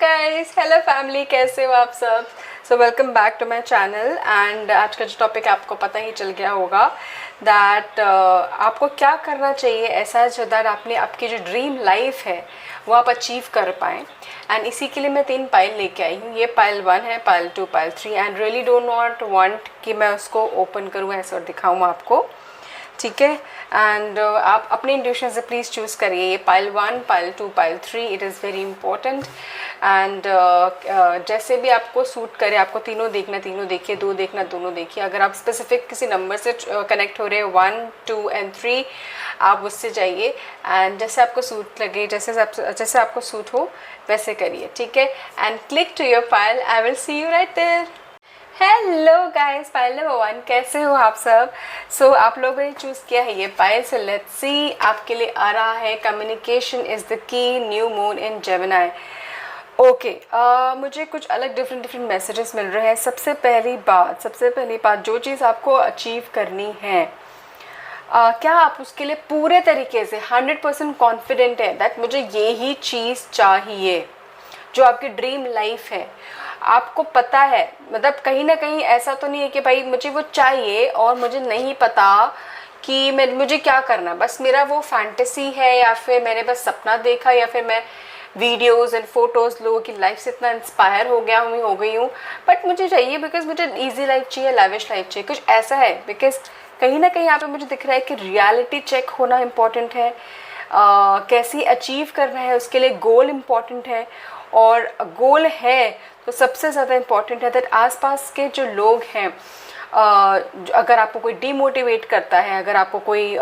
Guys, hello family, कैसे हो आप सब। So welcome back to my channel. And आज का जो टॉपिक है आपको पता ही चल गया होगा दैट आपको क्या करना चाहिए ऐसा जो दैट आपने आपकी जो ड्रीम लाइफ है वो आप अचीव कर पाएँ। एंड इसी के लिए मैं 3 पाइल लेके आई हूँ। ये पाइल 1 है, pile 2, pile 3। And really don't not want कि मैं उसको ओपन करूँ ऐसे और दिखाऊँ आपको, ठीक है। एंड आप अपने इंट्यूशन से प्लीज़ चूज़ करिए। ये pile 1, pile 2, pile 3, it is very important. And जैसे भी आपको सूट करे, आपको तीनों देखना, तीनों देखिए, 2 देखना, दोनों देखिए। अगर आप स्पेसिफिक किसी नंबर से कनेक्ट हो रहे हैं 1, 2 एंड 3, आप उससे जाइए एंड जैसे आपको सूट लगे, जैसे आपको सूट हो वैसे करिए, ठीक है। And click to your pile. I will see you right there. Hello guys, pile number 1, कैसे हो आप सब। सो आप लोगों ने चूज़ किया है ये पाइल। सो लेट्स सी आपके लिए आ रहा है communication is the key, new moon in Gemini. Okay, मुझे कुछ अलग डिफरेंट मैसेजेस मिल रहे हैं। सबसे पहली बात जो चीज़ आपको अचीव करनी है, क्या आप उसके लिए पूरे तरीके से 100% कॉन्फिडेंट है दैट मुझे यही चीज़ चाहिए जो आपकी ड्रीम लाइफ है। आपको पता है, मतलब कहीं ना कहीं ऐसा तो नहीं है कि भाई मुझे वो चाहिए और मुझे नहीं पता कि मुझे क्या करना, बस मेरा वो फैंटेसी है या फिर मैंने बस सपना देखा या फिर मैं वीडियोस एंड फोटोज़ लोगों की लाइफ से इतना इंस्पायर हो गई हूँ बट मुझे चाहिए बिकॉज मुझे ईजी लाइफ चाहिए, लैविश लाइफ चाहिए, कुछ ऐसा है। बिकॉज कहीं ना कहीं यहाँ पे मुझे दिख रहा है कि रियलिटी चेक होना इम्पॉर्टेंट है। कैसे अचीव करना है उसके लिए गोल इम्पॉर्टेंट है। और गोल है तो सबसे ज़्यादा इम्पॉर्टेंट है दैट आसपास के जो लोग हैं, अगर आपको कोई डीमोटिवेट करता है, अगर आपको कोई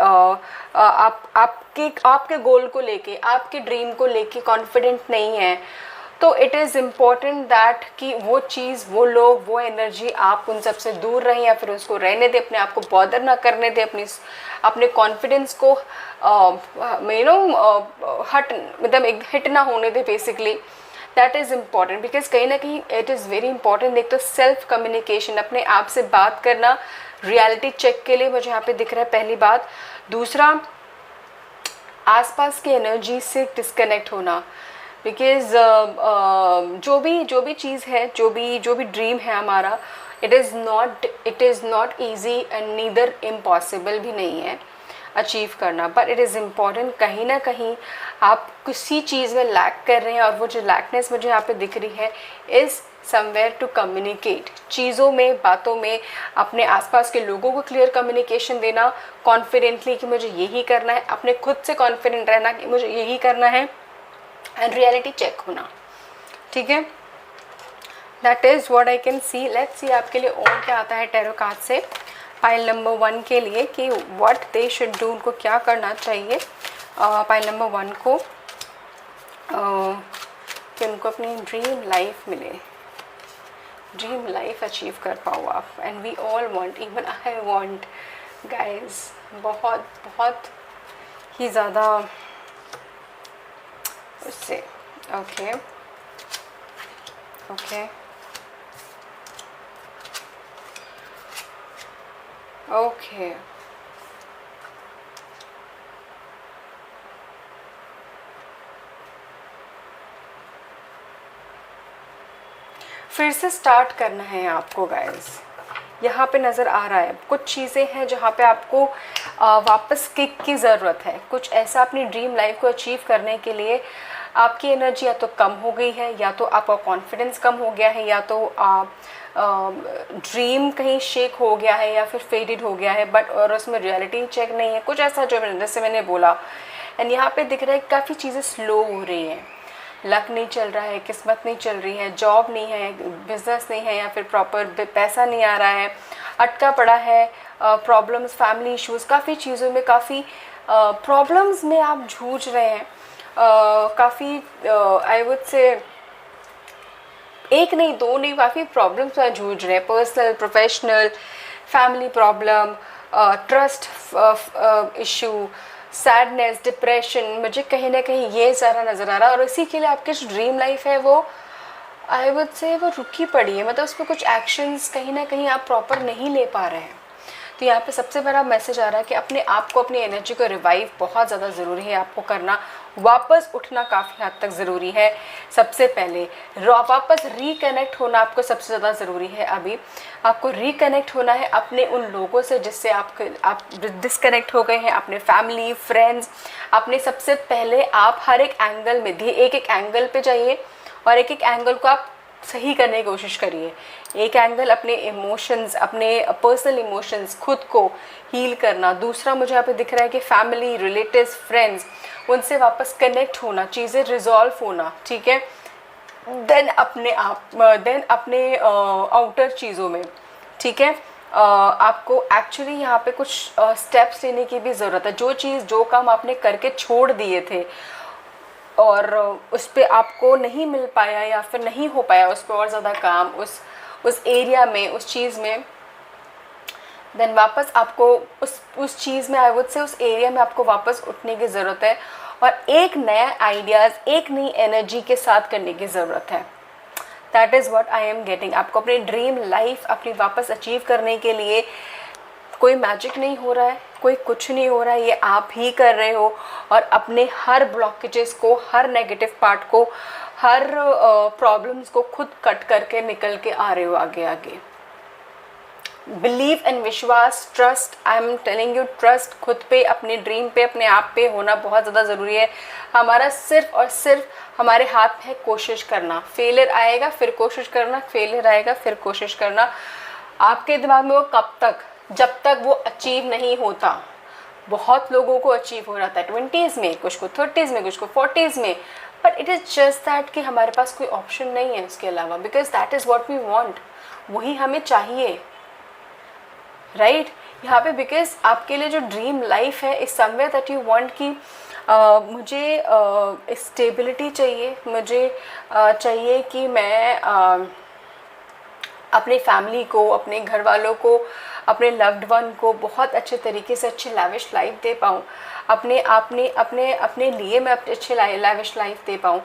आपके गोल को लेके, आपके ड्रीम को लेके कॉन्फिडेंट नहीं है, तो इट इज़ इम्पॉर्टेंट दैट कि वो चीज़, वो लोग, वो एनर्जी आप उन सब से दूर रहें या फिर उसको रहने दें, अपने आप को बॉदर ना करने दें, अपने कॉन्फिडेंस को मतलब एक हिट ना होने दें basically. That is important because कहीं ना कहीं इट इज़ वेरी इंपॉर्टेंट। एक तो सेल्फ कम्युनिकेशन, अपने आप से बात करना रियलिटी चेक के लिए मुझे यहाँ पे दिख रहा है, पहली बात। दूसरा, आसपास की एनर्जी से डिस्कनेक्ट होना। बिकॉज जो भी चीज़ है, जो भी ड्रीम है हमारा, it is not easy and neither impossible भी नहीं है अचीव करना, बट इट इज़ इम्पॉर्टेंट। कहीं ना कहीं आप किसी चीज़ में लैक कर रहे हैं और वो जो लैकनेस मुझे यहाँ पे दिख रही है इज़ समवेयर टू कम्युनिकेट। चीज़ों में, बातों में अपने आसपास के लोगों को क्लियर कम्युनिकेशन देना कॉन्फिडेंटली कि मुझे यही करना है, अपने खुद से कॉन्फिडेंट रहना कि मुझे यही करना है, एंड रियलिटी चेक होना, ठीक है। That is what I can see. Let's see आपके लिए और क्या आता है टैरो कार्ड से पाइल नंबर 1 के लिए कि व्हाट दे शुड डू, उनको क्या करना चाहिए पाइल नंबर 1 को, कि उनको अपनी ड्रीम लाइफ मिले, ड्रीम लाइफ अचीव कर पाओ आप। And we all want, even I want guys, बहुत ही ज़्यादा उससे। ओके ओके, फिर से स्टार्ट करना है आपको गाइस। यहाँ पे नज़र आ रहा है कुछ चीज़ें हैं जहाँ पे आपको वापस किक की ज़रूरत है। कुछ ऐसा अपनी ड्रीम लाइफ को अचीव करने के लिए आपकी एनर्जी या तो कम हो गई है, या तो आपका कॉन्फिडेंस कम हो गया है, या तो ड्रीम कहीं शेक हो गया है या फिर फेडेड हो गया है, बट और उसमें रियलिटी चेक नहीं है, कुछ ऐसा जो जैसे मैंने बोला। एंड यहाँ पे दिख रहा है काफ़ी चीज़ें स्लो हो रही हैं, लक नहीं चल रहा है, किस्मत नहीं चल रही है, जॉब नहीं है, बिजनेस नहीं है, या फिर प्रॉपर पैसा नहीं आ रहा है, अटका पड़ा है, प्रॉब्लम्स, फैमिली इश्यूज़, काफ़ी चीज़ों में, काफ़ी प्रॉब्लम्स में आप जूझ रहे हैं। काफ़ी आई वुड से एक नहीं, 2 नहीं, काफ़ी प्रॉब्लम्स में जूझ रहे हैं, personal, professional, family problem, trust issue, sadness, depression. मुझे कहीं ना कहीं ये सारा नज़र आ रहा है और इसी के लिए आपकी जो ड्रीम लाइफ है वो आई वुड से वो रुकी पड़ी है, मतलब उस पर कुछ एक्शंस कहीं ना कहीं आप प्रॉपर नहीं ले पा रहे हैं। तो यहाँ पे सबसे बड़ा मैसेज आ रहा है कि अपने आप को, अपनी एनर्जी को रिवाइव बहुत ज़्यादा ज़रूरी है आपको करना। वापस उठना काफ़ी हद तक ज़रूरी है। सबसे पहले वापस रिकनेक्ट होना आपको सबसे ज़्यादा ज़रूरी है। अभी आपको रिकनेक्ट होना है अपने उन लोगों से जिससे आप डिस्कनेक्ट हो गए हैं, अपने फैमिली, फ्रेंड्स। अपने सबसे पहले आप हर एक एंगल में एक एक एंगल पे जाइए और एक एक एंगल को आप सही करने की कोशिश करिए। एक एंगल अपने इमोशंस, अपने पर्सनल इमोशंस, खुद को हील करना। दूसरा मुझे यहाँ पे दिख रहा है कि फैमिली, रिलेटिव्स, फ्रेंड्स, उनसे वापस कनेक्ट होना, चीज़ें रिजॉल्व होना, ठीक है। देन अपने आउटर चीज़ों में, ठीक है, आपको एक्चुअली यहाँ पे कुछ स्टेप्स लेने की भी ज़रूरत है। जो काम आपने करके छोड़ दिए थे और उस पर आपको नहीं मिल पाया या फिर नहीं हो पाया उस पर और ज़्यादा काम, उस एरिया में, उस चीज़ में, देन वापस आपको उस चीज़ में, आई वुड से उस एरिया में आपको वापस उठने की ज़रूरत है और एक नया आइडियाज़, एक नई एनर्जी के साथ करने की ज़रूरत है। That is what I am getting. आपको अपनी ड्रीम लाइफ अपनी वापस अचीव करने के लिए कोई मैजिक नहीं हो रहा है, कोई कुछ नहीं हो रहा है, ये आप ही कर रहे हो। और अपने हर ब्लॉकेजेस को, हर नेगेटिव पार्ट को, हर प्रॉब्लम्स को खुद कट करके निकल के आ रहे हो आगे आगे। बिलीव एंड विश्वास, trust, I am telling you, trust खुद पे, अपने ड्रीम पे, अपने आप पे होना बहुत ज़्यादा ज़रूरी है। हमारा सिर्फ और सिर्फ हमारे हाथ में है कोशिश करना। फेलियर आएगा फिर कोशिश करना, फेलियर आएगा फिर कोशिश करना। आपके दिमाग में वो कब तक, जब तक वो अचीव नहीं होता। बहुत लोगों को अचीव हो रहा था 20s में, कुछ को 30s में, कुछ को 40s में, but it is just that कि हमारे पास कोई ऑप्शन नहीं है उसके अलावा, because that is what we want, वही हमें चाहिए, राइट। यहाँ पे बिकॉज आपके लिए जो ड्रीम लाइफ है is somewhere that you want कि मुझे स्टेबिलिटी चाहिए, मुझे चाहिए कि मैं अपने फैमिली को, अपने घर वालों को, अपने लव्ड वन को बहुत अच्छे तरीके से अच्छी लैविश लाइफ दे पाऊँ। अपने लिए मैं अच्छे लैविश लाइफ दे पाऊँ,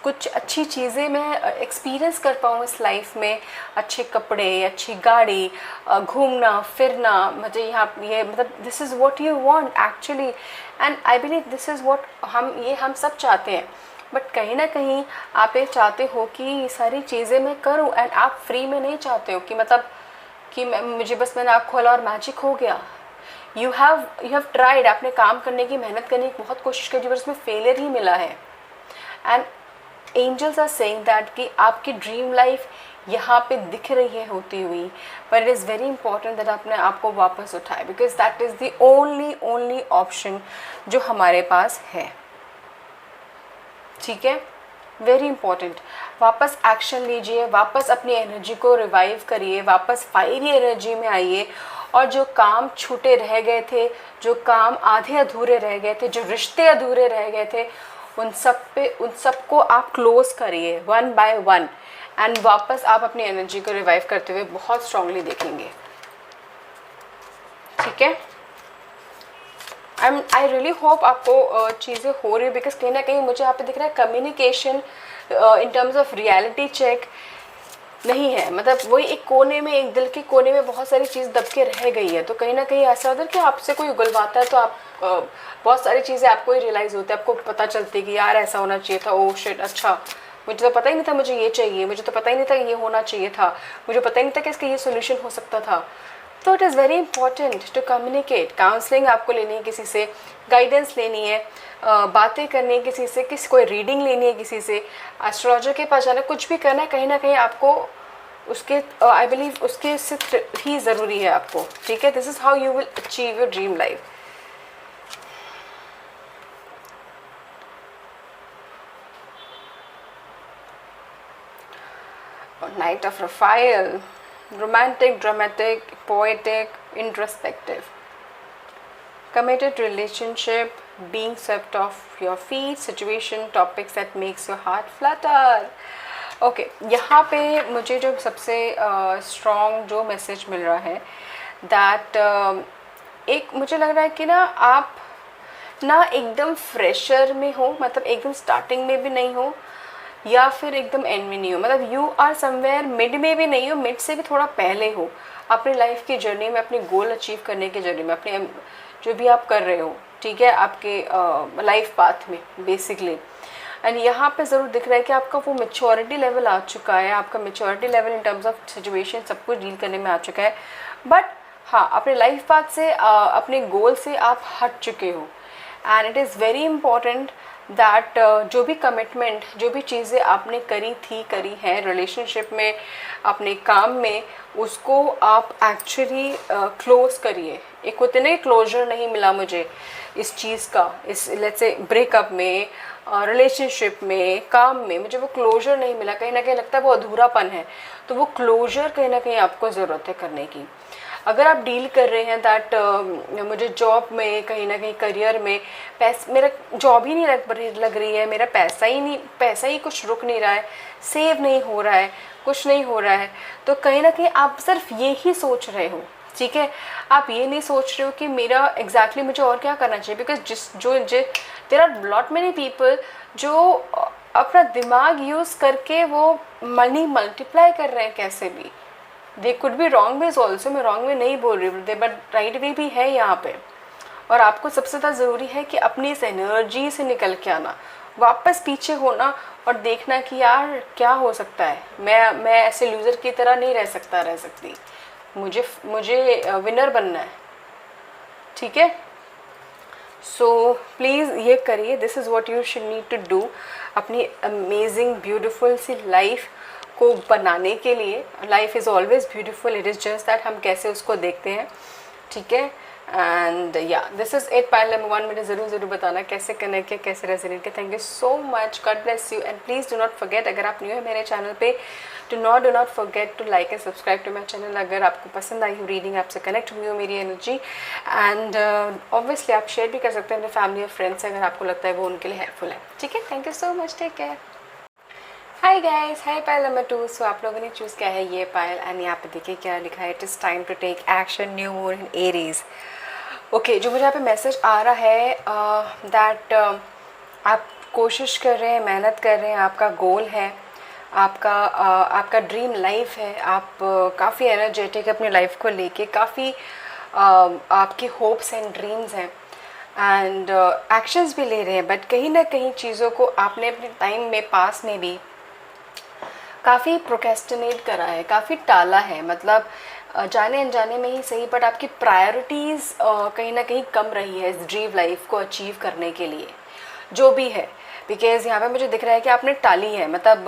कुछ अच्छी चीज़ें मैं एक्सपीरियंस कर पाऊँ इस लाइफ में। अच्छे कपड़े, अच्छी गाड़ी, घूमना फिरना, मुझे यहाँ ये मतलब this is what you want actually, and I believe this is what हम सब चाहते हैं। बट कहीं ना कहीं आप ये चाहते हो कि ये सारी चीज़ें मैं करूं, एंड आप फ्री में नहीं चाहते हो कि मतलब कि मैंने आँख खोला और मैजिक हो गया। यू हैव ट्राइड, आपने काम करने की, मेहनत करने की बहुत कोशिश करी, पर उसमें फेलियर ही मिला है। And angels are saying that कि आपकी ड्रीम लाइफ यहाँ पे दिख रही है होती हुई, पर it is very important that आपने आपको वापस उठाए, because that is the only option जो हमारे पास है, ठीक है। वेरी इंपॉर्टेंट, वापस एक्शन लीजिए, वापस अपनी एनर्जी को रिवाइव करिए, वापस फायरी एनर्जी में आइए, और जो काम छूटे रह गए थे, जो काम आधे अधूरे रह गए थे, जो रिश्ते अधूरे रह गए थे, उन सब को आप क्लोज करिए वन बाय वन, एंड वापस आप अपनी एनर्जी को रिवाइव करते हुए बहुत स्ट्रांगली देखेंगे, ठीक है। आई रियली होप आपको चीज़ें हो रही है, बिकॉज कहीं ना कहीं मुझे यहाँ पे दिख रहा है communication in terms of reality check नहीं है। मतलब वही एक कोने में, एक दिल के कोने में बहुत सारी चीज़ दब के रह गई है। तो कहीं ना कहीं ऐसा होता है कि आपसे कोई उगलवाता है तो आप बहुत सारी चीज़ें आपको ही रियलाइज़ होती है, आपको पता चलती है कि यार ऐसा होना चाहिए था, ओह शिट, अच्छा मुझे तो पता ही नहीं था मुझे ये चाहिए, मुझे तो पता ही नहीं था ये होना चाहिए था, मुझे पता ही नहीं था कि इसका ये सोल्यूशन हो सकता था। तो it is very important to communicate. Counselling आपको लेनी है, किसी से गाइडेंस लेनी है, बातें करनी है किसी से, कोई रीडिंग लेनी है किसी से, एस्ट्रोलॉजर के पास जाना, कुछ भी करना है, कहीं ना कहीं आपको उसके आई बिलीव उसके से ही ज़रूरी है आपको, ठीक है। This is how you will achieve your dream life. Knight of Raphael, romantic, dramatic, poetic, introspective, committed relationship, being swept off your feet, situation, topics that makes your heart flutter. Okay यहाँ पे मुझे जो सबसे strong जो message मिल रहा है that एक मुझे लग रहा है कि ना आप ना एकदम फ्रेशर में हो, मतलब एकदम स्टार्टिंग में भी नहीं हो, या फिर एकदम एंड में नहीं हो, मतलब यू आर समवेयर मिड में भी नहीं हो, मिड से भी थोड़ा पहले हो अपनी लाइफ की जर्नी में, अपने गोल अचीव करने की जर्नी में, अपने जो भी आप कर रहे हो, ठीक है, आपके लाइफ पाथ में बेसिकली। एंड यहाँ पे ज़रूर दिख रहा है कि आपका वो मेच्योरिटी लेवल आ चुका है, आपका maturity level in terms of situation सब कुछ डील करने में आ चुका है। बट हाँ, अपने लाइफ पाथ से अपने गोल से आप हट चुके हो। And it is very important that जो भी कमिटमेंट, जो भी चीज़ें आपने करी हैं रिलेशनशिप में, अपने काम में, उसको आप एक्चुअली क्लोज करिए। एक होते ना क्लोजर नहीं मिला मुझे इस चीज़ का, इस लेट्स से ब्रेकअप में, रिलेशनशिप में, काम में मुझे वो क्लोजर नहीं मिला, कहीं ना कहीं लगता है वो अधूरापन है। तो वो क्लोजर कहीं ना कहीं आपको ज़रूरत है करने की। अगर आप डील कर रहे हैं दैट मुझे जॉब में, कहीं ना कहीं करियर में मेरा जॉब ही नहीं लग रही है, मेरा पैसा ही कुछ रुक नहीं रहा है, सेव नहीं हो रहा है, कुछ नहीं हो रहा है, तो कहीं ना कहीं आप सिर्फ ये ही सोच रहे हो, ठीक है। आप ये नहीं सोच रहे हो कि मेरा एग्जैक्टली मुझे और क्या करना चाहिए, because there are lot many people जो अपना दिमाग यूज़ करके वो मनी मल्टीप्लाई कर रहे हैं कैसे भी। They could be wrong veg also, मैं रॉन्ग वे नहीं बोल रही हूँ, बट राइट वे भी है यहाँ पे। और आपको सबसे ज़्यादा ज़रूरी है कि अपनी इस एनर्जी से निकल के आना, वापस पीछे होना और देखना कि यार क्या हो सकता है, मैं ऐसे लूज़र की तरह नहीं रह सकती, मुझे विनर बनना है, ठीक है। सो प्लीज़ ये करिए, this is what you should need to do अपनी अमेजिंग ब्यूटीफुल सी लाइफ को बनाने के लिए। Life is always beautiful, it is just that हम कैसे उसको देखते हैं, ठीक है। And yeah this is it pile number 1। मुझे ज़रूर बताना कैसे कनेक्ट किया, कैसे रेजोनेट किया। Thank you so much, god bless you. And please do not forget, अगर आप न्यू है मेरे चैनल पे, do not forget to like and subscribe to my channel. अगर आपको पसंद आई हो रीडिंग, आपसे कनेक्ट हुई हो मेरी एनर्जी, एंड ऑब्वियसली आप शेयर भी कर सकते हैं अपने फैमिली और फ्रेंड्स से अगर आपको लगता है वो उनके लिए हेल्पफुल है, ठीक है। Thank you so much, take care. Hi guys, hi pile number 2। So आप लोगों ने चूज़ किया है ये पायल, एंड यहाँ पे देखिए क्या लिखा है, it is time to take action, new moon in Aries. Okay, जो मुझे यहाँ पे मैसेज आ रहा है दैट आप कोशिश कर रहे हैं, मेहनत कर रहे हैं, आपका गोल है, आपका ड्रीम लाइफ है, आप काफ़ी एनर्जेटिक अपनी लाइफ को लेके, काफ़ी आपकी होप्स एंड ड्रीम्स हैं, एंड एक्शंस भी ले रहे हैं। बट कहीं ना कहीं चीज़ों को आपने अपने टाइम में पास में भी काफ़ी प्रोक्रेस्टिनेट करा है, काफ़ी टाला है, मतलब जाने अनजाने में ही सही, बट आपकी प्रायोरिटीज़ कहीं ना कहीं कम रही है इस ड्रीम लाइफ को अचीव करने के लिए, जो भी है। बिकॉज़ यहाँ पे मुझे दिख रहा है कि आपने टाली है, मतलब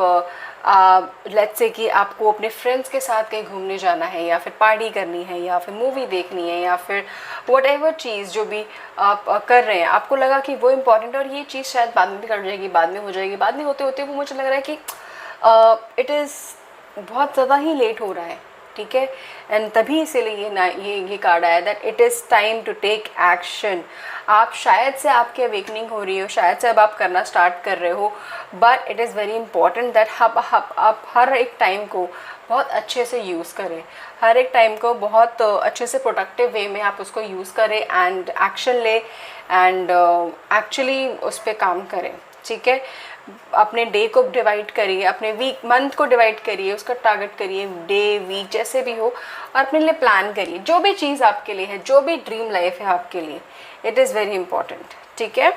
लेट्स से कि आपको अपने फ्रेंड्स के साथ कहीं घूमने जाना है, या फिर पार्टी करनी है, या फिर मूवी देखनी है, या फिर व्हाटएवर चीज़ जो भी आप कर रहे हैं, आपको लगा कि वो इम्पॉर्टेंट है और ये चीज़ शायद बाद में भी कर जाएगी, बाद में हो जाएगी, बाद में होते होते वो मुझे लग रहा है कि इट इज़ बहुत ज़्यादा ही लेट हो रहा है, ठीक है। एंड तभी इसीलिए ये कार्ड आया that it is time to take action. आप शायद से आपकी अवेकनिंग हो रही हो, शायद से अब आप करना स्टार्ट कर रहे हो, but it is very important that आप हर एक टाइम को बहुत अच्छे से यूज़ करें, हर एक टाइम को बहुत अच्छे से प्रोडक्टिव वे में आप उसको यूज़ करें, एंड एक्शन ले, एंड एक्चुअली उस पर काम करें, ठीक है। अपने डे को डिवाइड करिए, अपने वीक मंथ को डिवाइड करिए, उसका टारगेट करिए, डे वीक जैसे भी हो, और अपने लिए प्लान करिए जो भी चीज़ आपके लिए है, जो भी ड्रीम लाइफ है आपके लिए, इट इज़ वेरी इंपॉर्टेंट, ठीक है।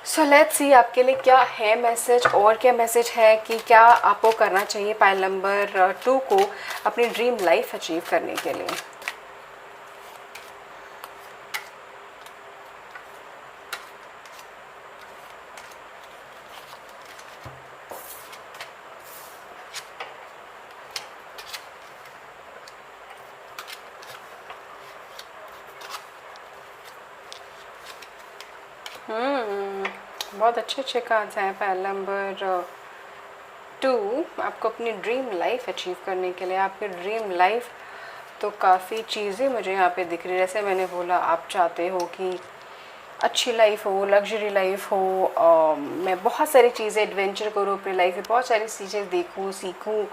सो लेट्स सी आपके लिए क्या है मैसेज, और क्या मैसेज है कि क्या आपको करना चाहिए पायल नंबर 2 को अपनी ड्रीम लाइफ अचीव करने के लिए। बहुत अच्छे कार्ड्स हैं। पायल नंबर 2 आपको अपनी ड्रीम लाइफ अचीव करने के लिए, आपकी ड्रीम लाइफ तो काफ़ी चीज़ें मुझे यहाँ पे दिख रही है। जैसे मैंने बोला, आप चाहते हो कि अच्छी लाइफ हो, लग्जरी लाइफ हो, मैं बहुत सारी चीज़ें एडवेंचर करूँ अपनी लाइफ में, बहुत सारी चीज़ें देखूँ, सीखूँ,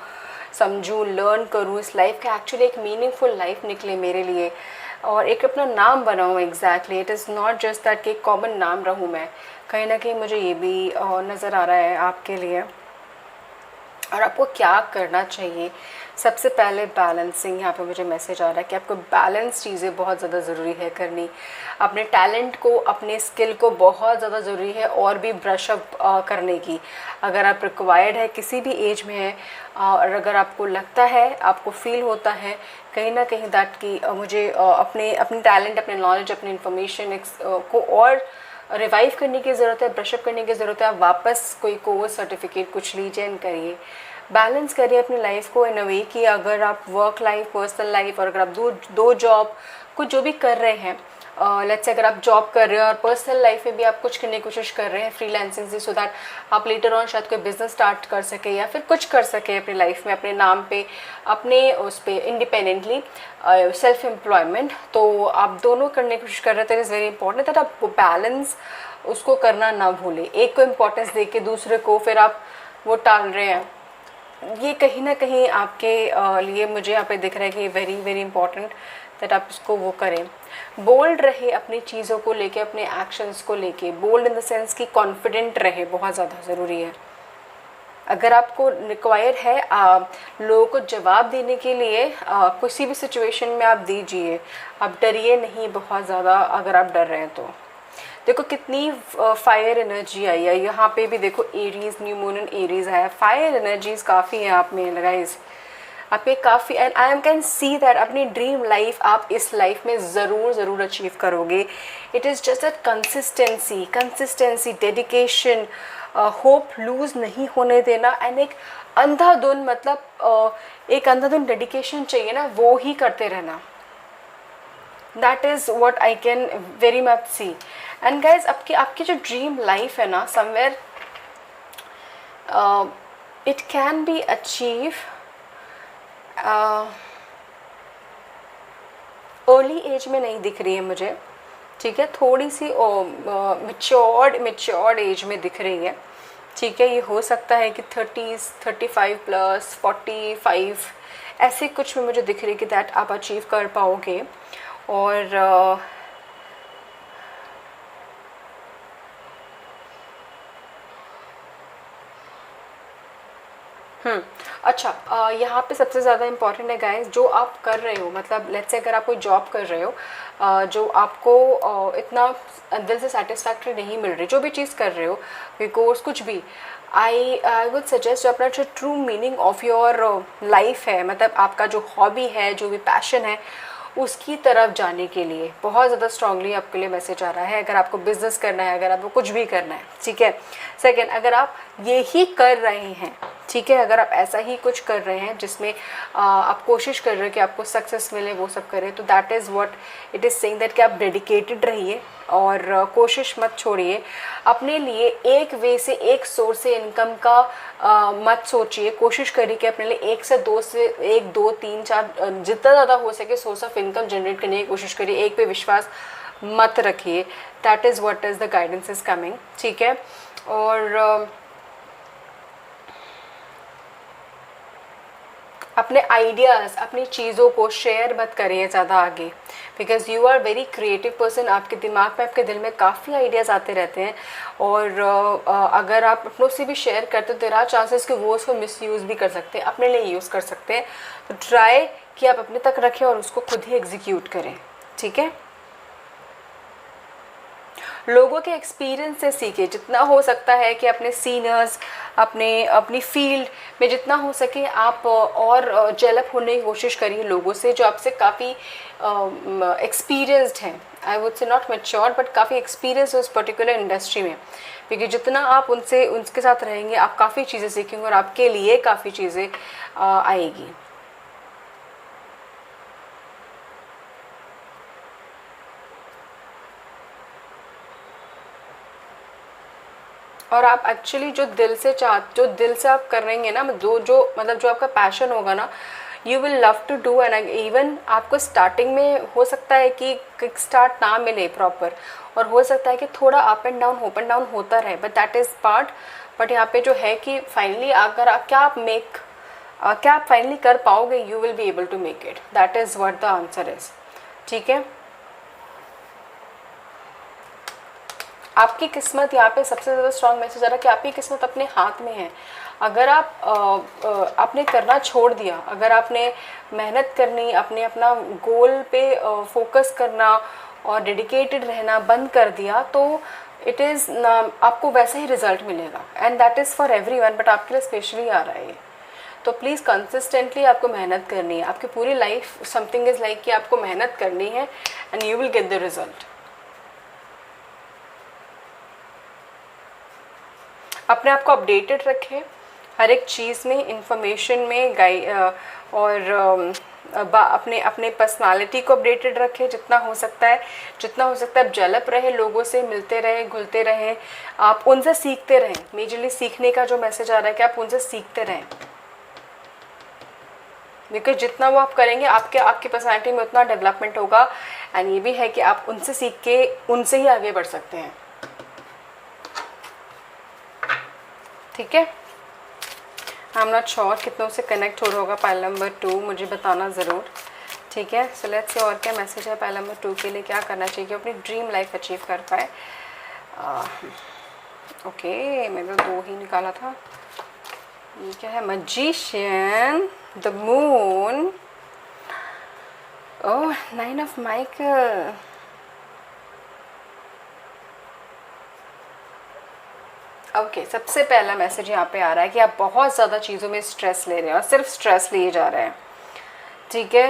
समझूँ, लर्न करूँ, इस लाइफ का एक्चुअली एक मीनिंगफुल लाइफ निकले मेरे लिए, और एक अपना नाम बनाऊँ। Exactly, it is not just that कि कॉमन नाम रहूँ मैं, कहीं ना कहीं मुझे ये भी नज़र आ रहा है आपके लिए। और आपको क्या करना चाहिए। सबसे पहले बैलेंसिंग, यहाँ पे मुझे मैसेज आ रहा है कि आपको बैलेंस चीज़ें बहुत ज़्यादा ज़रूरी है करनी। अपने टैलेंट को, अपने स्किल को बहुत ज़्यादा ज़रूरी है और भी ब्रश अप करने की। अगर आप रिक्वायर्ड है, किसी भी एज में है, और अगर आपको लगता है, आपको फील होता है कहीं ना कहीं दैट कि मुझे अपने टैलेंट, अपने नॉलेज, अपने इन्फॉर्मेशन को और रिवाइव करने की ज़रूरत है, ब्रशअप करने की ज़रूरत है, आप वापस कोई कोर्स, सर्टिफिकेट कुछ लीजिए एंड करिए। बैलेंस करिए अपनी लाइफ को इन अ वे कि अगर आप वर्क लाइफ, पर्सनल लाइफ, और अगर आप दो जॉब कुछ जो भी कर रहे हैं, लेट्स से अगर आप जॉब कर रहे हो और पर्सनल लाइफ में भी आप कुछ करने की कोशिश कर रहे हैं फ्रीलांसिंग से, सो दैट आप लेटर ऑन शायद कोई बिजनेस स्टार्ट कर सके या फिर कुछ कर सके अपनी लाइफ में, अपने नाम पे, अपने उस पर इंडिपेंडेंटली, सेल्फ एम्प्लॉयमेंट। तो आप दोनों करने की कोशिश कर रहे थे, इज़ वेरी इंपॉर्टेंट दैट आप बैलेंस उसको करना ना भूलें। एक को इम्पोर्टेंस दे के दूसरे को फिर आप वो टाल रहे हैं, ये कहीं ना कहीं आपके लिए मुझे यहाँ पे दिख रहा है कि वेरी वेरी इंपॉर्टेंट दैट आप इसको वो करें। बोल्ड रहे अपनी चीज़ों को लेके, अपने एक्शंस को लेके। बोल्ड इन द सेंस कि कॉन्फिडेंट रहे, बहुत ज़्यादा ज़रूरी है। अगर आपको रिक्वायर है लोगों को जवाब देने के लिए, किसी भी सिचुएशन में आप दीजिए, आप डरिए नहीं बहुत ज़्यादा। अगर आप डर रहे हैं तो देखो कितनी फायर एनर्जी आई है यहाँ पे भी। देखो Aries, new moon in Aries है, फायर एनर्जीज काफ़ी है आप में गाइस, आप ये काफ़ी। And I am can see that अपनी ड्रीम लाइफ आप इस लाइफ में ज़रूर अचीव करोगे। It is just that consistency, dedication, hope lose नहीं होने देना, एंड एक अंधाधुन, मतलब एक अंधाधुन डेडिकेशन चाहिए ना, वो ही करते रहना। That is what I can very much see. And guys आपकी जो ड्रीम लाइफ है ना, somewhere it can be achieve early age में नहीं दिख रही है मुझे, ठीक है, थोड़ी सी मेच्योर्ड एज में दिख रही है, ठीक है। ये हो सकता है कि 30s, 35+, 45 ऐसे कुछ में मुझे दिख रही है कि दैट आप अचीव कर पाओगे। और अच्छा, यहाँ पे सबसे ज़्यादा इम्पॉर्टेंट है गाइस, जो आप कर रहे हो, मतलब लेट्स से अगर आप कोई जॉब कर रहे हो जो आपको इतना दिल से सेटिस्फैक्ट्री नहीं मिल रही, जो भी चीज़ कर रहे हो, कोई कोर्स, कुछ भी, आई वुड सजेस्ट जो अपना जो true meaning of your life है, मतलब आपका जो हॉबी है, जो भी पैशन है, उसकी तरफ जाने के लिए बहुत ज़्यादा स्ट्रांगली आपके लिए मैसेज आ रहा है। अगर आपको बिजनेस करना है, अगर आपको कुछ भी करना है, ठीक है। सेकंड, अगर आप ये ही कर रहे हैं, ठीक है, अगर आप ऐसा ही कुछ कर रहे हैं जिसमें आप कोशिश कर रहे हो कि आपको सक्सेस मिले, वो सब करें, तो that is what it is saying that कि आप डेडिकेटेड रहिए और कोशिश मत छोड़िए। अपने लिए एक वे से, एक सोर्स से इनकम का मत सोचिए। कोशिश करिए कि अपने लिए 1 2 3 4 जितना ज़्यादा हो सके सोर्स ऑफ इनकम जनरेट करने की कोशिश करिए। एक पे विश्वास मत रखिए। That is what is the guidance is coming, ठीक है। और अपने आइडियाज़, अपनी चीज़ों को शेयर मत करिए ज़्यादा आगे, because you are very creative person. आपके दिमाग में, आपके दिल में काफ़ी आइडियाज़ आते रहते हैं, और अगर आप अपनों से भी शेयर करते हो, देयर आर चांसेस कि वो उसको मिसयूज़ भी कर सकते हैं, अपने लिए यूज़ कर सकते हैं। तो ट्राई कि आप अपने तक रखें और उसको खुद ही एग्जीक्यूट करें, ठीक है। लोगों के एक्सपीरियंस से सीखे, जितना हो सकता है कि अपने सीनियर्स, अपनी फील्ड में जितना हो सके आप और डेवलप होने की कोशिश करिए लोगों से जो आपसे काफ़ी एक्सपीरियंस्ड हैं। I would say not mature but काफ़ी एक्सपीरियंस उस पर्टिकुलर इंडस्ट्री में, क्योंकि जितना आप उनके साथ रहेंगे आप काफ़ी चीज़ें सीखेंगे और आपके लिए काफ़ी चीज़ें आएगी। और आप एक्चुअली जो दिल से आप कर रहेंगे ना, जो आपका पैशन होगा ना, you will love to do. And even आपको स्टार्टिंग में हो सकता है कि किक स्टार्ट ना मिले प्रॉपर, और हो सकता है कि थोड़ा अप एंड डाउन होता रहे, but that is part. But यहाँ पे जो है कि फाइनली अगर क्या आप फाइनली कर पाओगे, you will be able to make it. That is what the answer is, ठीक है। आपकी किस्मत, यहाँ पे सबसे ज़्यादा स्ट्रॉन्ग मैसेज आ रहा है कि आपकी किस्मत अपने हाथ में है। अगर आप आपने करना छोड़ दिया, अगर आपने मेहनत करनी, अपने अपना गोल पे फोकस करना और डेडिकेटेड रहना बंद कर दिया, तो इट इज़ आपको वैसा ही रिजल्ट मिलेगा, and that is for everyone, but आपके लिए स्पेशली आ रहा है ये। तो प्लीज़ कंसिस्टेंटली आपको मेहनत करनी है। आपकी पूरी लाइफ समथिंग इज़ लाइक कि आपको मेहनत करनी है and you will get the result. अपने आप को अपडेटेड रखें हर एक चीज़ में, इंफॉर्मेशन में, और अपने अपने पर्सनालिटी को अपडेटेड रखें जितना हो सकता है, जितना हो सकता है। आप डेवलप रहे, लोगों से मिलते रहें, घुलते रहें, आप उनसे सीखते रहें। मेजरली सीखने का जो मैसेज आ रहा है कि आप उनसे सीखते रहें, बिकॉज जितना वो आप करेंगे आपके पर्सनैलिटी में उतना डेवलपमेंट होगा। एंड ये भी है कि आप उनसे सीख के उनसे ही आगे बढ़ सकते हैं। ठीक है, आई एम नॉट श्योर कितनों से कनेक्ट हो रहा होगा पाइल नंबर 2, मुझे बताना ज़रूर। ठीक है, सो लेट्स सी और क्या मैसेज है पाइल नंबर 2 के लिए, क्या करना चाहिए कि अपनी ड्रीम लाइफ अचीव कर पाए। ओके, मैंने तो 2 ही निकाला था। ये क्या है? Magician, the moon, oh 9 of Michael. Okay, सबसे पहला मैसेज यहाँ पे आ रहा है कि आप बहुत ज़्यादा चीज़ों में स्ट्रेस ले रहे हैं और सिर्फ स्ट्रेस लिए जा रहे हैं। ठीक है,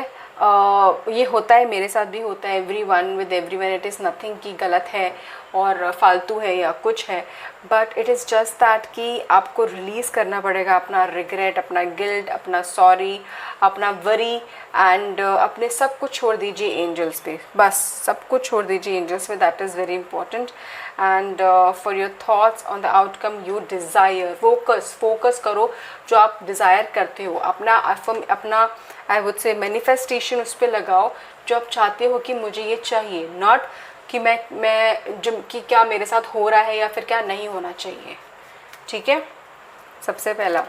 ये होता है, मेरे साथ भी होता है, everyone with everyone. It is nothing कि गलत है और फालतू है या कुछ है, but it is just that कि आपको रिलीज़ करना पड़ेगा अपना रिग्रेट, अपना गिल्ट, अपना सॉरी, अपना वरी, एंड अपने सब कुछ छोड़ दीजिए एंजल्स पे। बस सब कुछ छोड़ दीजिए एंजल्स पे, that is very important. And for your thoughts on the outcome you desire, focus करो जो आप डिज़ायर करते हो, अपना आई वुड से मैनिफेस्टेशन उस पर लगाओ जो आप चाहते हो कि मुझे ये चाहिए, नॉट कि कि क्या मेरे साथ हो रहा है या फिर क्या नहीं होना चाहिए। ठीक है, सबसे पहला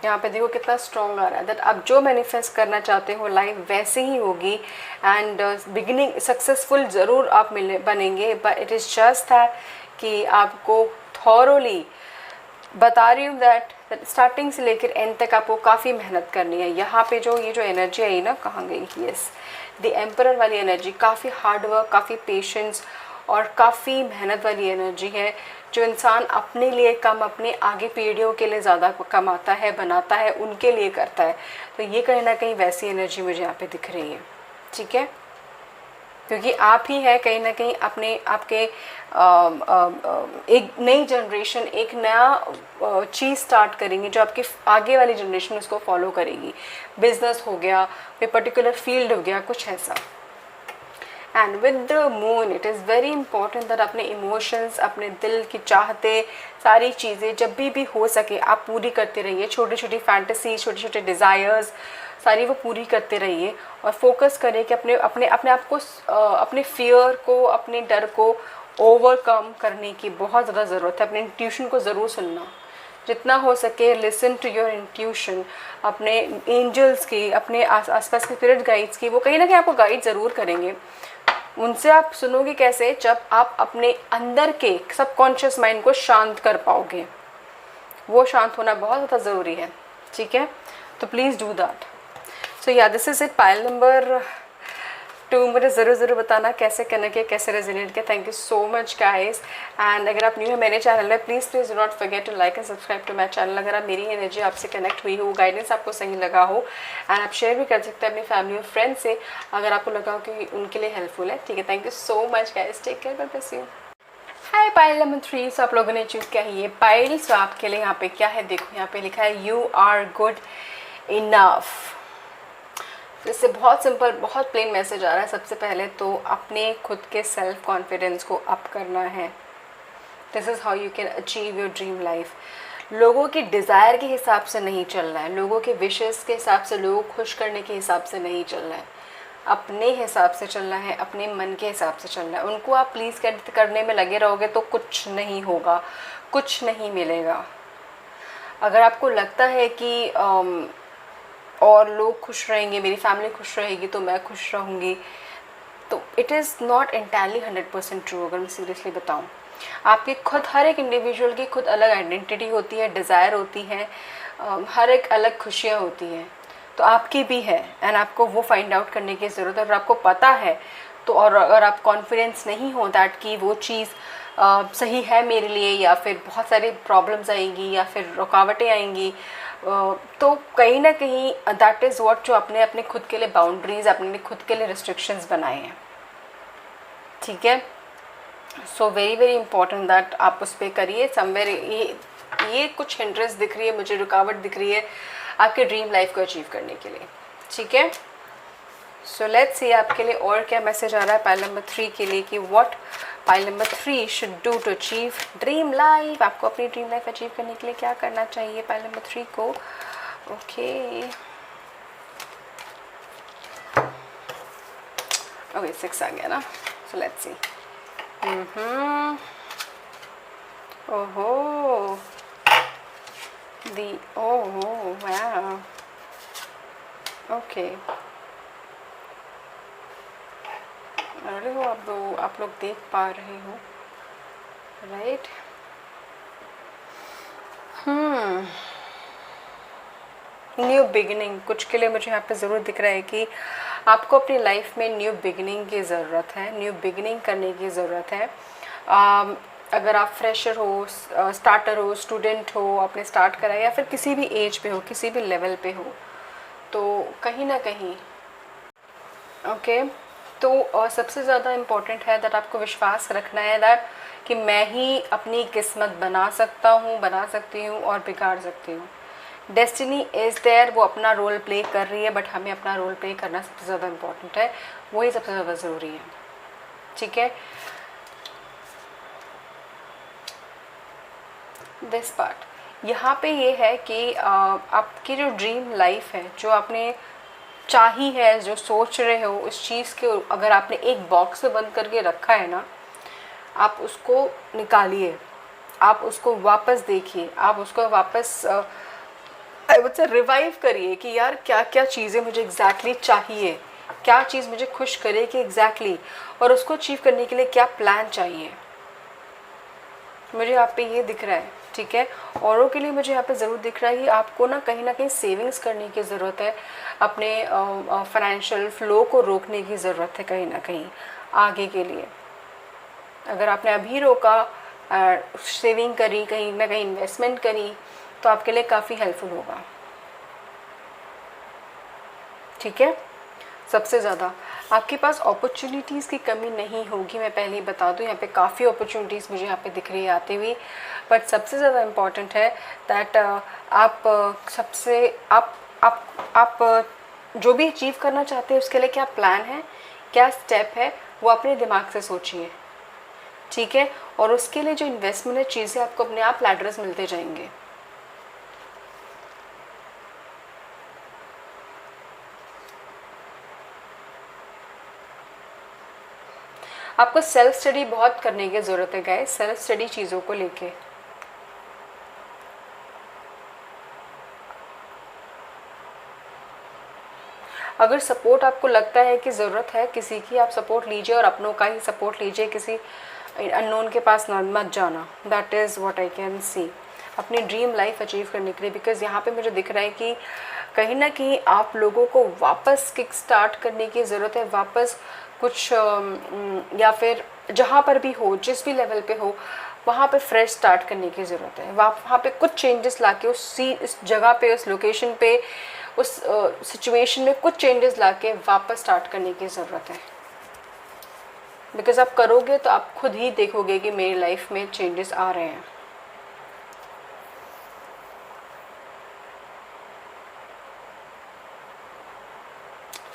यहाँ पे देखो कितना स्ट्रॉन्ग आ रहा है दैट आप जो मैनिफेस्ट करना चाहते हो लाइफ वैसे ही होगी, एंड बिगिनिंग सक्सेसफुल ज़रूर आप बनेंगे, but it is just that कि आपको थॉरोली बता रही हूँ दैट स्टार्टिंग से लेकर एंड तक आपको काफ़ी मेहनत करनी है। यहाँ पे जो ये जो एनर्जी आई ना, कहाँ गई? यस, द एम्परर वाली एनर्जी, काफ़ी हार्ड वर्क, काफ़ी पेशेंस और काफ़ी मेहनत वाली एनर्जी है, जो इंसान अपने लिए कम, अपने आगे पीढ़ियों के लिए ज़्यादा कमाता है, बनाता है, उनके लिए करता है। तो ये कहीं ना कहीं वैसी एनर्जी मुझे यहाँ पे दिख रही है। ठीक है, क्योंकि आप ही है कहीं ना कहीं आपके एक नई जनरेशन, एक नया चीज़ स्टार्ट करेंगे जो आपके आगे वाली जनरेशन उसको फॉलो करेगी। बिजनेस हो गया, कोई पर्टिकुलर फील्ड हो गया, कुछ ऐसा। And with the moon it is very important that अपने इमोशंस, अपने दिल की चाहते, सारी चीज़ें जब भी हो सके आप पूरी करते रहिए। छोटी छोटी फैंटेसी, छोटे छोटे डिज़ायर्स सारी वो पूरी करते रहिए, और फोकस करें कि अपने अपने अपने आप को, अपने फियर को, अपने डर को ओवरकम करने की बहुत ज़्यादा ज़रूरत है। अपने इंट्यूशन को ज़रूर सुनना, जितना हो सके लिसन टू योर इंट्यूशन। अपने एंजल्स की, अपने आसपास के स्पिरिट गाइड्स की, वो कहीं ना कहीं आपको गाइड ज़रूर करेंगे। उनसे आप सुनोगे कैसे? जब आप अपने अंदर के सबकॉन्शियस माइंड को शांत कर पाओगे। वो शांत होना बहुत ज़्यादा ज़रूरी है। ठीक है, तो प्लीज़ डू दैट। सो या this is it, pile number 2। मुझे ज़रूर बताना कैसे कनेक्ट किया, कैसे रेजोनेट किया। Thank you so much guys. And अगर आप न्यू है मेरे चैनल में, please do not forget to like and subscribe to my channel. अगर आप मेरी एनर्जी आपसे कनेक्ट हुई हो, गाइडेंस आपको सही लगा हो, एंड आप शेयर भी कर सकते हैं अपनी फैमिली और फ्रेंड्स से अगर आपको लगा हो कि उनके लिए हेल्पफुल है। ठीक है, thank you so much guys, take care, god bless you. Hi pile number 3। So आप लोगों ने चूज़ किया है ये पाइल। सो आपके लिए यहाँ पे क्या है, देखो यहाँ पे लिखा है यू आर गुड इनफ। इससे बहुत सिंपल, बहुत प्लेन मैसेज आ रहा है। सबसे पहले तो अपने खुद के सेल्फ कॉन्फिडेंस को अप करना है। This is how you can achieve your dream life. लोगों की डिज़ायर के हिसाब से नहीं चलना है, लोगों के विशेस के हिसाब से, लोगों को खुश करने के हिसाब से नहीं चलना है, अपने हिसाब से चलना है, अपने मन के हिसाब से चलना है। उनको आप प्लीज़ करने में लगे रहोगे तो कुछ नहीं होगा, कुछ नहीं मिलेगा। अगर आपको लगता है कि और लोग खुश रहेंगे, मेरी फैमिली खुश रहेगी तो मैं खुश रहूँगी, तो it is not entirely 100% true. अगर मैं सीरियसली बताऊँ, आपकी खुद, हर एक इंडिविजुअल की खुद अलग आइडेंटिटी होती है, डिज़ायर होती है, हर एक अलग खुशियाँ होती हैं, तो आपकी भी है। एंड आपको वो फाइंड आउट करने की ज़रूरत है। और आपको पता है तो, और अगर आप कॉन्फिडेंस नहीं हो दैट कि वो चीज़ सही है मेरे लिए, या फिर बहुत सारी प्रॉब्लम्स आएंगी या फिर रुकावटें आएंगी, तो कहीं ना कहीं दैट इज़ व्हाट, जो आपने अपने खुद के लिए बाउंड्रीज, अपने खुद के लिए रिस्ट्रिक्शंस बनाए हैं। ठीक है, so very very important that आप उस पर करिए। समवेयर ये कुछ हिंड्रेंस दिख रही है मुझे, रुकावट दिख रही है आपके ड्रीम लाइफ को अचीव करने के लिए। ठीक है, सो लेट्स सी आपके लिए और क्या मैसेज आ रहा है पाइल नंबर 3 के लिए, कि what pile number 3 should do to achieve dream life. आपको अपनी ड्रीम लाइफ अचीव करने के लिए क्या करना चाहिए पाइल नंबर 3 को। ओके ओके 6 आ गया ना, सो लेट्स सी। ओहो दी, ओहो वाह, ओके। अरे हो, आप लोग देख पा रहे हो, राइट। न्यू बिगिनिंग कुछ के लिए मुझे यहाँ पे ज़रूर दिख रहा है कि आपको अपनी लाइफ में न्यू बिगिनिंग की ज़रूरत है, न्यू बिगिनिंग करने की ज़रूरत है। अगर आप फ्रेशर हो, स्टार्टर हो, स्टूडेंट हो, आपने स्टार्ट करा है, या फिर किसी भी एज पे हो, किसी भी लेवल पे हो, तो कहीं ना कहीं ओके तो सबसे ज़्यादा इम्पॉर्टेंट है दैट आपको विश्वास रखना है दैट कि मैं ही अपनी किस्मत बना सकता हूँ, बना सकती हूँ और बिगाड़ सकती हूँ। डेस्टिनी इज़ देयर, वो अपना रोल प्ले कर रही है, बट हमें अपना रोल प्ले करना सबसे ज़्यादा इम्पॉर्टेंट है, वही सबसे ज़्यादा ज़रूरी है। ठीक है, दिस पार्ट यहाँ पे ये है कि आपकी जो ड्रीम लाइफ है, जो आपने चाही है, जो सोच रहे हो, उस चीज़ के अगर आपने एक बॉक्स में बंद करके रखा है ना, आप उसको निकालिए, आप उसको वापस देखिए, आप उसको वापस आई वुड से रिवाइव करिए कि यार क्या क्या चीज़ें मुझे एग्जैक्टली चाहिए, क्या चीज़ मुझे खुश करेगी एग्जैक्टली, और उसको अचीव करने के लिए क्या प्लान चाहिए। मुझे यहाँ पे ये दिख रहा है। ठीक है, औरों के लिए मुझे यहाँ पे ज़रूर दिख रहा है कि आपको ना कहीं सेविंग्स करने की ज़रूरत है, अपने फाइनेंशियल फ्लो को रोकने की ज़रूरत है कहीं ना कहीं आगे के लिए। अगर आपने अभी रोका, सेविंग करी, कहीं ना कहीं इन्वेस्टमेंट करी, तो आपके लिए काफ़ी हेल्पफुल होगा। ठीक है, सबसे ज़्यादा आपके पास अपॉर्चुनिटीज़ की कमी नहीं होगी, मैं पहले ही बता दूं। यहाँ पे काफ़ी अपॉर्चुनिटीज़ मुझे यहाँ पे दिख रही है आती हुई, बट सबसे ज़्यादा इम्पॉर्टेंट है दैट आप जो भी अचीव करना चाहते हैं उसके लिए क्या प्लान है, क्या स्टेप है, वो अपने दिमाग से सोचिए। ठीक है, और उसके लिए जो इन्वेस्टमेंट है, चीज़ें आपको अपने आप लैडर्स मिलते जाएंगे। आपको सेल्फ स्टडी बहुत करने की ज़रूरत है गाइस, सेल्फ स्टडी चीज़ों को लेके। अगर सपोर्ट आपको लगता है कि ज़रूरत है किसी की, आप सपोर्ट लीजिए, और अपनों का ही सपोर्ट लीजिए, किसी अननोन के पास मत जाना। That is what I can see अपनी ड्रीम लाइफ अचीव करने के लिए। बिकॉज़ यहाँ पे मुझे दिख रहा है कि कहीं ना कहीं आप लोगों को वापस किक स्टार्ट करने की ज़रूरत है, वापस कुछ या फिर जहाँ पर भी हो, जिस भी लेवल पे हो, वहाँ पे फ्रेश स्टार्ट करने की ज़रूरत है। वहाँ पे कुछ चेंजेस लाके उस जगह पे, उस लोकेशन पे, उस सिचुएशन में कुछ चेंजेस लाके वापस स्टार्ट करने की ज़रूरत है। बिकॉज़ आप करोगे तो आप खुद ही देखोगे कि मेरी लाइफ में चेंजेस आ रहे हैं।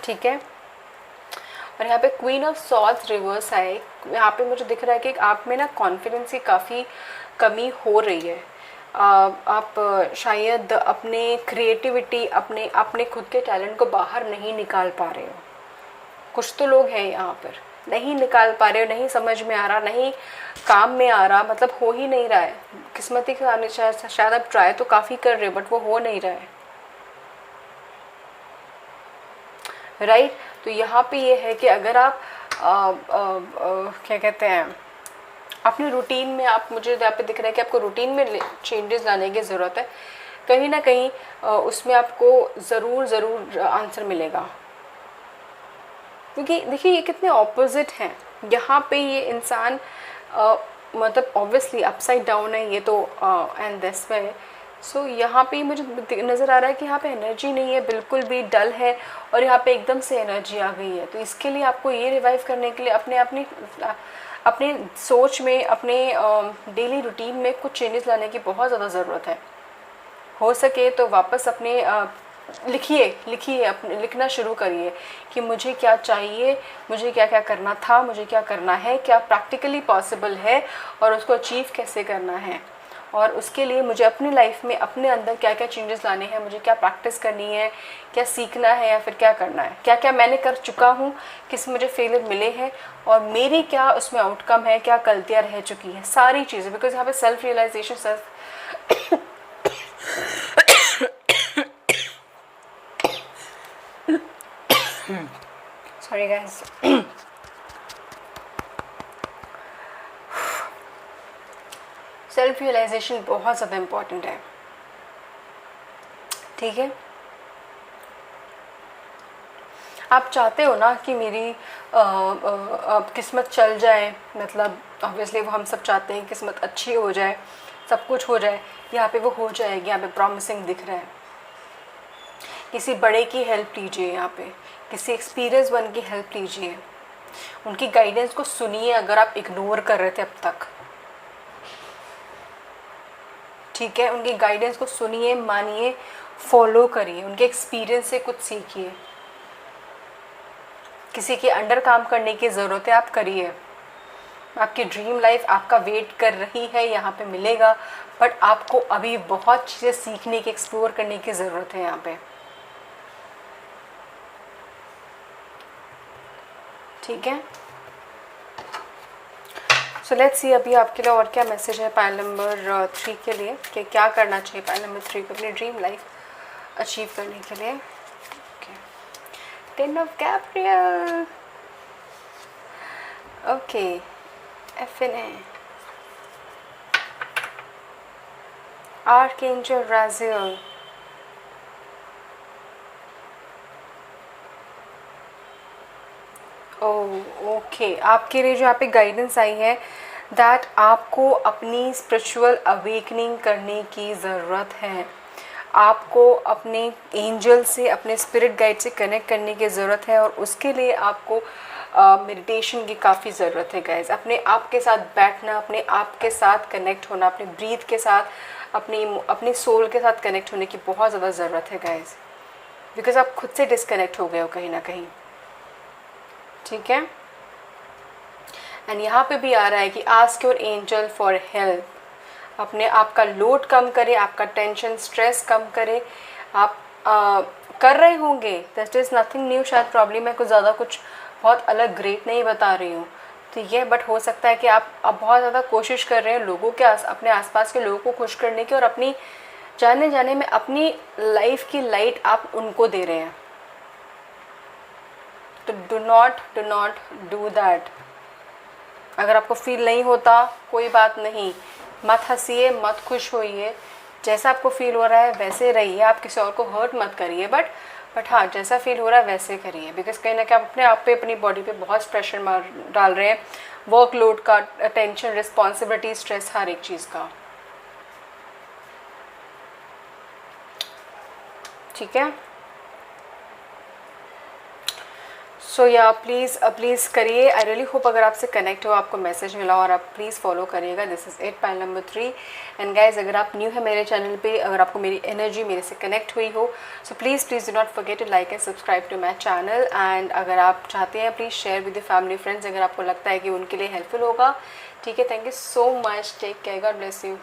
ठीक है, और यहाँ पे क्वीन ऑफ सॉर्ड्स रिवर्स है। यहाँ पे मुझे दिख रहा है कि आप में ना कॉन्फिडेंस की काफ़ी कमी हो रही है। आप शायद अपने क्रिएटिविटी, अपने खुद के टैलेंट को बाहर नहीं निकाल पा रहे हो। कुछ तो लोग हैं यहाँ पर नहीं निकाल पा रहे हो, नहीं समझ में आ रहा, नहीं काम में आ रहा, मतलब हो ही नहीं रहा है। किस्मती के आने शायद आप ट्राई तो काफ़ी कर रहे हो, बट वो हो नहीं रहा है। राइट, तो यहाँ पे ये है कि अगर आप क्या कहते हैं, अपने रूटीन में आप, मुझे यहाँ पे दिख रहा है कि आपको रूटीन में चेंजेस लाने की ज़रूरत है। कहीं ना कहीं उसमें आपको ज़रूर आंसर मिलेगा, क्योंकि देखिए ये कितने ऑपोजिट हैं। यहाँ पे ये इंसान मतलब ऑब्वियसली अपसाइड डाउन है ये तो, एंड दिस वे। सो यहाँ पे मुझे नज़र आ रहा है कि यहाँ पे एनर्जी नहीं है, बिल्कुल भी डल है, और यहाँ पे एकदम से एनर्जी आ गई है। तो इसके लिए आपको ये रिवाइव करने के लिए अपने सोच में, अपने डेली रूटीन में कुछ चेंजेस लाने की बहुत ज़्यादा ज़रूरत है। हो सके तो वापस अपने लिखिए अपने, लिखना शुरू करिए कि मुझे क्या चाहिए, मुझे क्या क्या करना था, मुझे क्या करना है, क्या प्रैक्टिकली पॉसिबल है, और उसको अचीव कैसे करना है, और उसके लिए मुझे अपनी लाइफ में अपने अंदर क्या क्या चेंजेस लाने हैं, मुझे क्या प्रैक्टिस करनी है, क्या सीखना है, या फिर क्या करना है, क्या क्या मैंने कर चुका हूँ, किस मुझे फेलियर मिले हैं, और मेरी क्या उसमें आउटकम है, क्या गलतियाँ रह चुकी हैं, सारी चीज़ें। बिकॉज यहाँ पे self realisation, sorry guys, self realisation बहुत ज़्यादा इम्पॉर्टेंट है, ठीक है। आप चाहते हो ना कि मेरी किस्मत चल जाए, मतलब ऑब्वियसली वो हम सब चाहते हैं किस्मत अच्छी हो जाए, सब कुछ हो जाए। यहाँ पे वो हो जाएगी, यहाँ पे प्रॉमिसिंग दिख रहा है। किसी बड़े की हेल्प लीजिए, यहाँ पे किसी एक्सपीरियंस वन की हेल्प लीजिए, उनकी गाइडेंस को सुनिए अगर आप इग्नोर कर रहे थे अब तक, ठीक है। उनकी गाइडेंस को सुनिए, मानिए, फॉलो करिए, उनके एक्सपीरियंस से कुछ सीखिए। किसी के अंडर काम करने की ज़रूरत है, आप करिए। आपकी ड्रीम लाइफ आपका वेट कर रही है, यहाँ पे मिलेगा, बट आपको अभी बहुत चीज़ें सीखने की, एक्सप्लोर करने की ज़रूरत है यहाँ पे, ठीक है। सो लेट्स सी अभी आपके लिए और क्या मैसेज है पाइल नंबर 3 के लिए, कि क्या करना चाहिए पाइल नंबर 3 को अपनी ड्रीम लाइफ अचीव करने के लिए। टेन ऑफ गैब्रियल, ओके, एफिने, आर्कएंजल राजियल, ओके। आपके लिए जो यहाँ पे गाइडेंस आई है दैट आपको अपनी स्पिरिचुअल अवेकनिंग करने की ज़रूरत है। आपको अपने एंजल से, अपने स्पिरिट गाइड से कनेक्ट करने की ज़रूरत है, और उसके लिए आपको मेडिटेशन की काफ़ी ज़रूरत है गाइज। अपने आप के साथ बैठना, अपने आप के साथ कनेक्ट होना, अपने ब्रीथ के साथ, अपनी सोल के साथ कनेक्ट होने की बहुत ज़्यादा ज़रूरत है गाइज, बिकॉज आप खुद से डिस्कनेक्ट हो गए हो कहीं ना कहीं, ठीक है। एंड यहाँ पे भी आ रहा है कि ask your angel for help. अपने आप का लोड कम करे, आपका टेंशन स्ट्रेस कम करे। आप कर रहे होंगे, दैट इज़ नथिंग न्यू। शायद प्रॉब्लम है कुछ ज़्यादा, कुछ बहुत अलग ग्रेट नहीं बता रही हूँ, ठीक है, बट हो सकता है कि आप अब बहुत ज़्यादा कोशिश कर रहे हैं लोगों के अपने आसपास के लोगों को खुश करने की, और अपनी जाने में अपनी लाइफ की लाइट आप उनको दे रहे हैं। तो डू नॉट डू दैट। अगर आपको फील नहीं होता, कोई बात नहीं, मत हंसिए, मत खुश होइए, जैसा आपको फील हो रहा है वैसे रहिए। आप किसी और को हर्ट मत करिए, बट हाँ, जैसा फील हो रहा है वैसे करिए, बिकॉज कहीं ना कहीं आप अपने आप पे, अपनी बॉडी पे बहुत प्रेशर डाल रहे हैं, वर्कलोड का, टेंशन, रिस्पॉन्सिबिलिटी, स्ट्रेस, हर एक चीज़ का, ठीक है। सो या प्लीज़ करिए। आई रियली होप अगर आपसे कनेक्ट हो, आपको मैसेज मिला, और आप प्लीज़ फॉलो करिएगा। This is it, pile number 3। And guys, अगर आप न्यू है मेरे चैनल पे, अगर आपको मेरी एनर्जी मेरे से कनेक्ट हुई हो, so please do not forget to like and subscribe to my channel. And अगर आप चाहते हैं, please share with the family friends, अगर आपको लगता है कि उनके लिए हेल्पफुल होगा, ठीक है। Thank you so much, take care, god bless you.